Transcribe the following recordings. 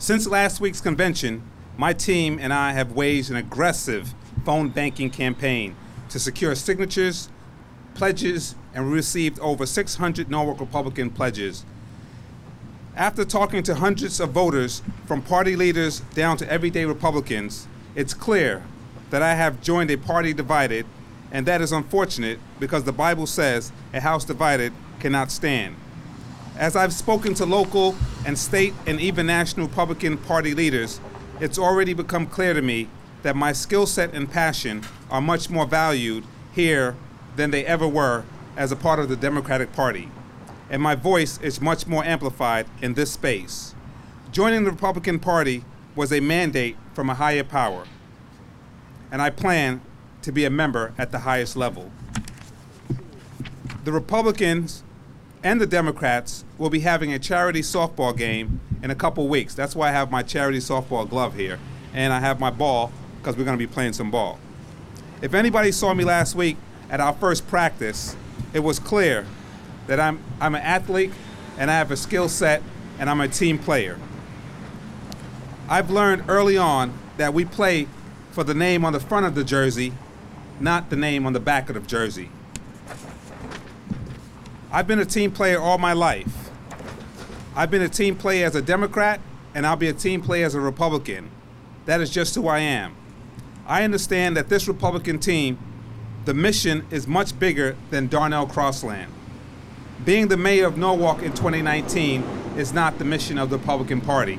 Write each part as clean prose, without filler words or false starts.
Since last week's convention, my team and I have waged an aggressive phone banking campaign to secure signatures, pledges, and we received over 600 Norwalk Republican pledges. After talking to hundreds of voters, from party leaders down to everyday Republicans, it's clear that I have joined a party divided, and that is unfortunate because the Bible says a house divided cannot stand. As I've spoken to local and state and even national Republican Party leaders, it's already become clear to me that my skill set and passion are much more valued here than they ever were as a part of the Democratic Party. And my voice is much more amplified in this space. Joining the Republican Party was a mandate from a higher power, and I plan to be a member at the highest level. The Republicans and the Democrats will be having a charity softball game in a couple weeks. That's why I have my charity softball glove here, and I have my ball because we're going to be playing some ball. If anybody saw me last week at our first practice, it was clear that I'm an athlete and I have a skill set and I'm a team player. I've learned early on that we play for the name on the front of the jersey, not the name on the back of the jersey. I've been a team player all my life. I've been a team player as a Democrat, and I'll be a team player as a Republican. That is just who I am. I understand that this Republican team, the mission is much bigger than Darnell Crosland. Being the mayor of Norwalk in 2019 is not the mission of the Republican Party.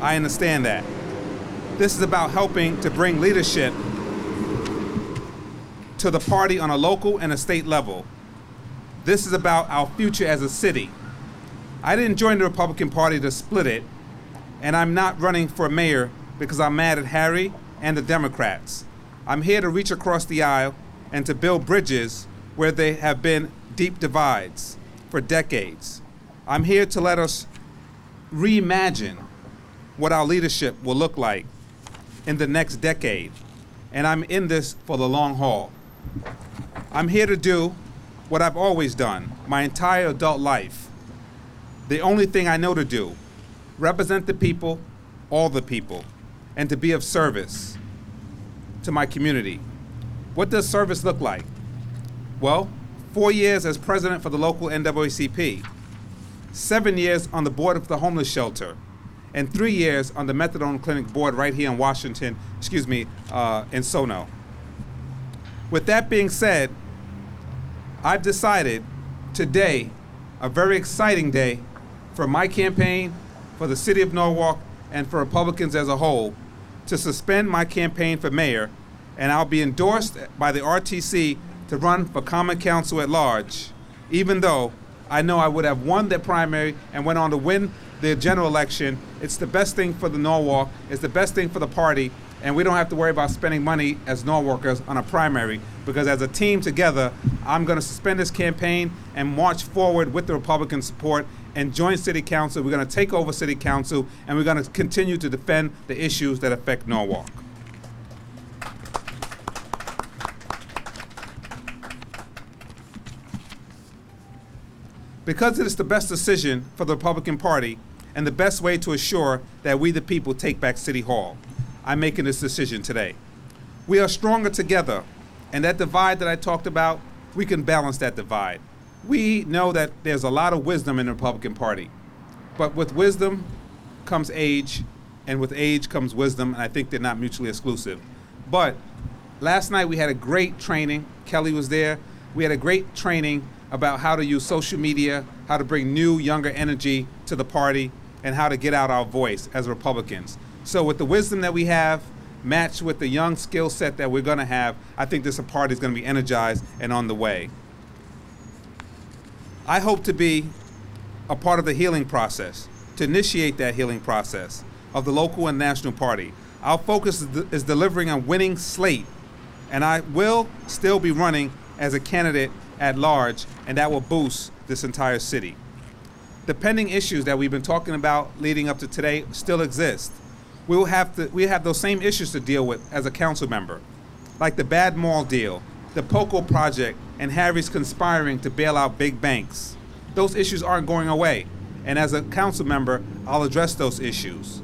I understand that. This is about helping to bring leadership to the party on a local and a state level. This is about our future as a city. I didn't join the Republican Party to split it, and I'm not running for mayor because I'm mad at Harry and the Democrats. I'm here to reach across the aisle and to build bridges where there have been deep divides for decades. I'm here to let us reimagine what our leadership will look like in the next decade, and I'm in this for the long haul. I'm here to do what I've always done my entire adult life. The only thing I know to do, represent the people, all the people, and to be of service to my community. What does service look like? Well, 4 years as president for the local NAACP, 7 years on the board of the homeless shelter, and 3 years on the methadone clinic board right here in Washington, in Sono. With that being said, I've decided today, a very exciting day for my campaign, for the city of Norwalk, and for Republicans as a whole, to suspend my campaign for mayor, and I'll be endorsed by the RTC to run for common council at large, even though I know I would have won the primary and went on to win the general election. It's the best thing for the Norwalk, it's the best thing for the party, and we don't have to worry about spending money as Norwalkers on a primary, because as a team together, I'm going to suspend this campaign and march forward with the Republican support and join City Council. We're going to take over City Council, and we're going to continue to defend the issues that affect Norwalk. Because it is the best decision for the Republican Party and the best way to assure that we the people take back City Hall, I'm making this decision today. We are stronger together, and that divide that I talked about, we can balance that divide. We know that there's a lot of wisdom in the Republican Party, but with wisdom comes age, and with age comes wisdom, and I think they're not mutually exclusive. But last night we had a great training. Kelly was there. We had a great training about how to use social media, how to bring new, younger energy to the party, and how to get out our voice as Republicans. So with the wisdom that we have, matched with the young skill set that we're going to have, I think this party is going to be energized and on the way. I hope to be a part of the healing process, to initiate that healing process of the local and national party. Our focus is delivering a winning slate, and I will still be running as a candidate at large, and that will boost this entire city. The pending issues that we've been talking about leading up to today still exist. We have those same issues to deal with as a council member, like the bad mall deal, the POCO project, and Harry's conspiring to bail out big banks. Those issues aren't going away, And as a council member, I'll address those issues.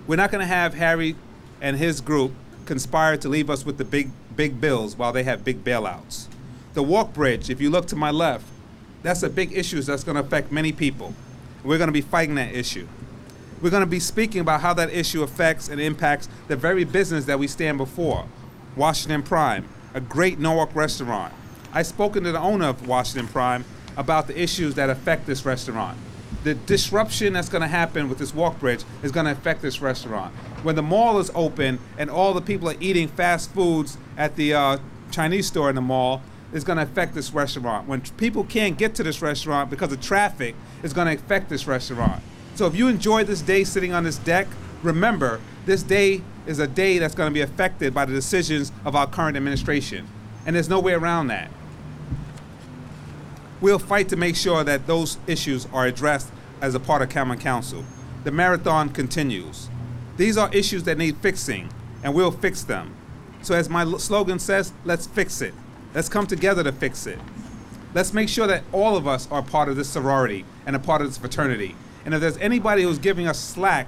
We're not going to have Harry and his group conspire to leave us with the big bills while they have big bailouts. The walk bridge, if you look to my left, that's a big issue that's going to affect many people. We're going to be fighting that issue. We're going to be speaking about how that issue affects and impacts the very business that we stand before. Washington Prime, a great Norwalk restaurant. I've spoken to the owner of Washington Prime about the issues that affect this restaurant. The disruption that's going to happen with this walk bridge is going to affect this restaurant. When the mall is open and all the people are eating fast foods at the Chinese store in the mall, it's going to affect this restaurant. When people can't get to this restaurant because of traffic, it's going to affect this restaurant. So if you enjoy this day sitting on this deck, remember, this day is a day that's going to be affected by the decisions of our current administration. And there's no way around that. We'll fight to make sure that those issues are addressed as a part of Common Council. The marathon continues. These are issues that need fixing, and we'll fix them. So as my slogan says, let's fix it. Let's come together to fix it. Let's make sure that all of us are part of this sorority and a part of this fraternity. And if there's anybody who's giving us slack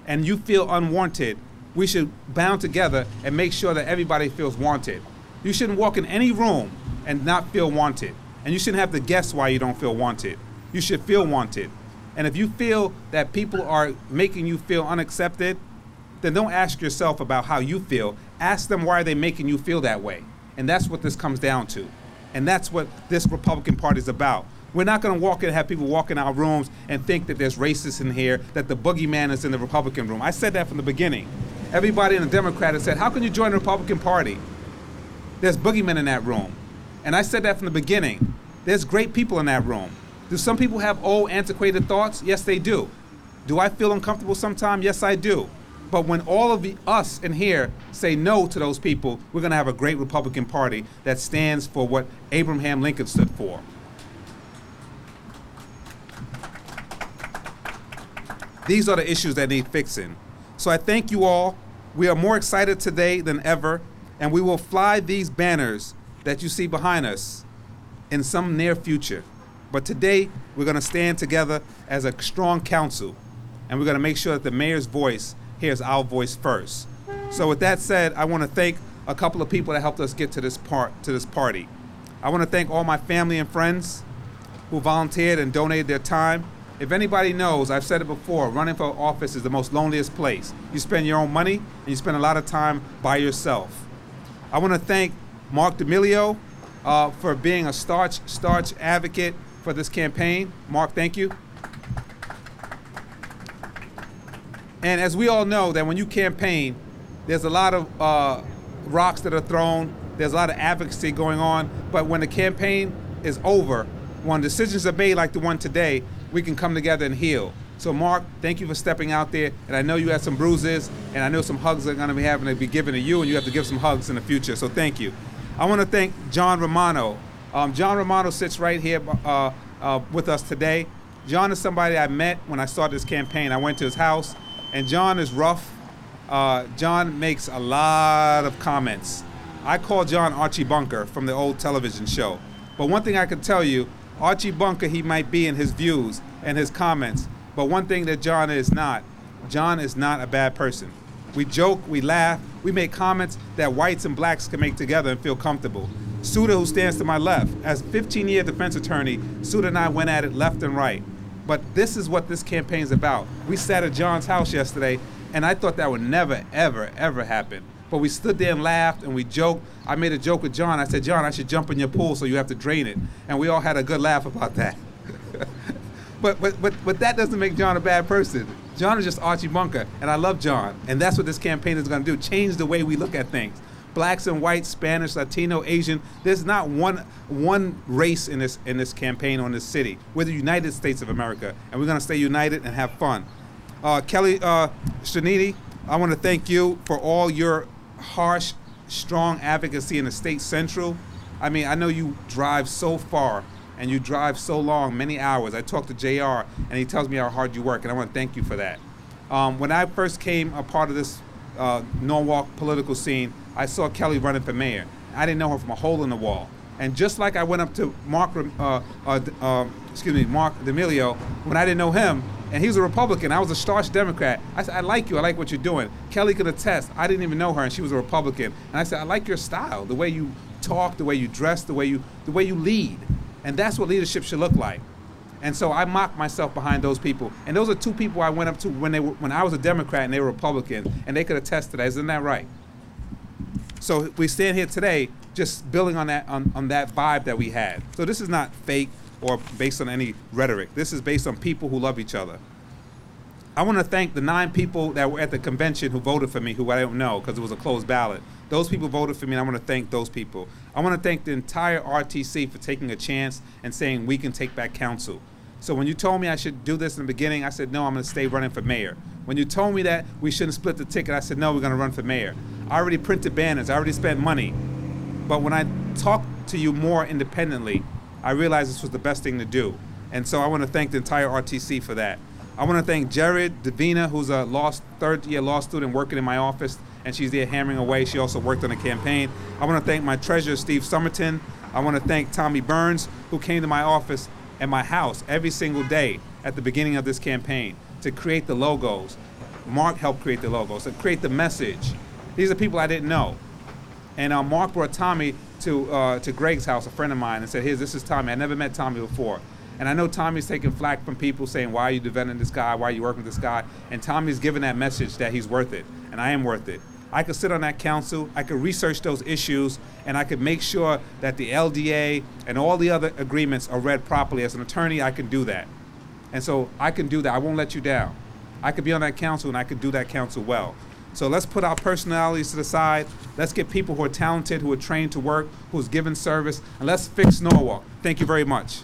and you feel unwanted, we should bound together and make sure that everybody feels wanted. You shouldn't walk in any room and not feel wanted. And you shouldn't have to guess why you don't feel wanted. You should feel wanted. And if you feel that people are making you feel unaccepted, then don't ask yourself about how you feel. Ask them why are they making you feel that way. And that's what this comes down to. And that's what this Republican Party is about. We're not going to walk in and have people walk in our rooms and think that there's racists in here, that the boogeyman is in the Republican room. I said that from the beginning. Everybody in the Democrat has said, how can you join the Republican Party? There's boogeymen in that room. And I said that from the beginning. There's great people in that room. Do some people have old, antiquated thoughts? Yes, they do. Do I feel uncomfortable sometimes? Yes, I do. But when all of us in here say no to those people, we're going to have a great Republican Party that stands for what Abraham Lincoln stood for. These are the issues that need fixing. So I thank you all. We are more excited today than ever, and we will fly these banners that you see behind us in some near future. But today, we're going to stand together as a strong council, and we're going to make sure that the mayor's voice hears our voice first. So with that said, I want to thank a couple of people that helped us get to this party. I want to thank all my family and friends who volunteered and donated their time. If anybody knows, I've said it before, running for office is the most loneliest place. You spend your own money, and you spend a lot of time by yourself. I want to thank Mark D'Amelio for being a starch advocate for this campaign. Mark, thank you. And as we all know, that when you campaign, there's a lot of rocks that are thrown, there's a lot of advocacy going on, but when the campaign is over, when decisions are made like the one today, we can come together and heal. So Mark, thank you for stepping out there, and I know you had some bruises, and I know some hugs are gonna be having to be given to you, and you have to give some hugs in the future, so thank you. I wanna thank John Romano. John Romano sits right here with us today. John is somebody I met when I started this campaign. I went to his house, and John is rough. John makes a lot of comments. I call John Archie Bunker from the old television show. But one thing I can tell you, Archie Bunker he might be in his views and his comments, but one thing that John is not a bad person. We joke, we laugh, we make comments that whites and blacks can make together and feel comfortable. Suda, who stands to my left, as 15-year defense attorney, Suda and I went at it left and right. But this is what this campaign is about. We sat at John's house yesterday, and I thought that would never, ever, ever happen. But we stood there and laughed, and we joked. I made a joke with John. I said, John, I should jump in your pool so you have to drain it. And we all had a good laugh about that. But that doesn't make John a bad person. John is just Archie Bunker, and I love John. And that's what this campaign is going to do, change the way we look at things. Blacks and whites, Spanish, Latino, Asian. There's not one race in this campaign or in this city. We're the United States of America, and we're going to stay united and have fun. Kelly Stranidi, I want to thank you for all your harsh, strong advocacy in the state central. I mean, I know you drive so far and you drive so long, many hours. I talked to JR, and he tells me how hard you work, and I want to thank you for that. When I first came a part of this Norwalk political scene, I saw Kelly running for mayor. I didn't know her from a hole in the wall. And just like I went up to Mark D'Amelio when I didn't know him, and he was a Republican, I was a staunch Democrat. I said, I like you, I like what you're doing. Kelly could attest, I didn't even know her, and she was a Republican. And I said, I like your style, the way you talk, the way you dress, the way you lead. And that's what leadership should look like. And so I mock myself behind those people. And those are two people I went up to when I was a Democrat and they were Republican, and they could attest to that. Isn't that right? So we stand here today just building on that vibe that we had. So this is not fake or based on any rhetoric. This is based on people who love each other. I want to thank the 9 people that were at the convention who voted for me, who I don't know because it was a closed ballot. Those people voted for me, and I want to thank those people. I want to thank the entire RTC for taking a chance and saying we can take back council. So when you told me I should do this in the beginning, I said, no, I'm going to stay running for mayor. When you told me that we shouldn't split the ticket, I said, no, we're going to run for mayor. I already printed banners. I already spent money. But when I talked to you more independently, I realized this was the best thing to do. And so I want to thank the entire RTC for that. I want to thank Jared Davina, who's a third-year law student working in my office, and she's there hammering away. She also worked on the campaign. I want to thank my treasurer, Steve Somerton. I want to thank Tommy Burns, who came to my office and my house every single day at the beginning of this campaign to create the logos. Mark helped create the logos, to create the message. These are people I didn't know. And Mark brought Tommy to Greg's house, a friend of mine, and said, this is Tommy. I never met Tommy before. And I know Tommy's taking flack from people saying, why are you defending this guy? Why are you working with this guy? And Tommy's giving that message that he's worth it, and I am worth it. I could sit on that council, I could research those issues, and I could make sure that the LDA and all the other agreements are read properly. As an attorney, I can do that. And so I can do that. I won't let you down. I could be on that council, and I could do that council well. So let's put our personalities to the side. Let's get people who are talented, who are trained to work, who's given service, and let's fix Norwalk. Thank you very much.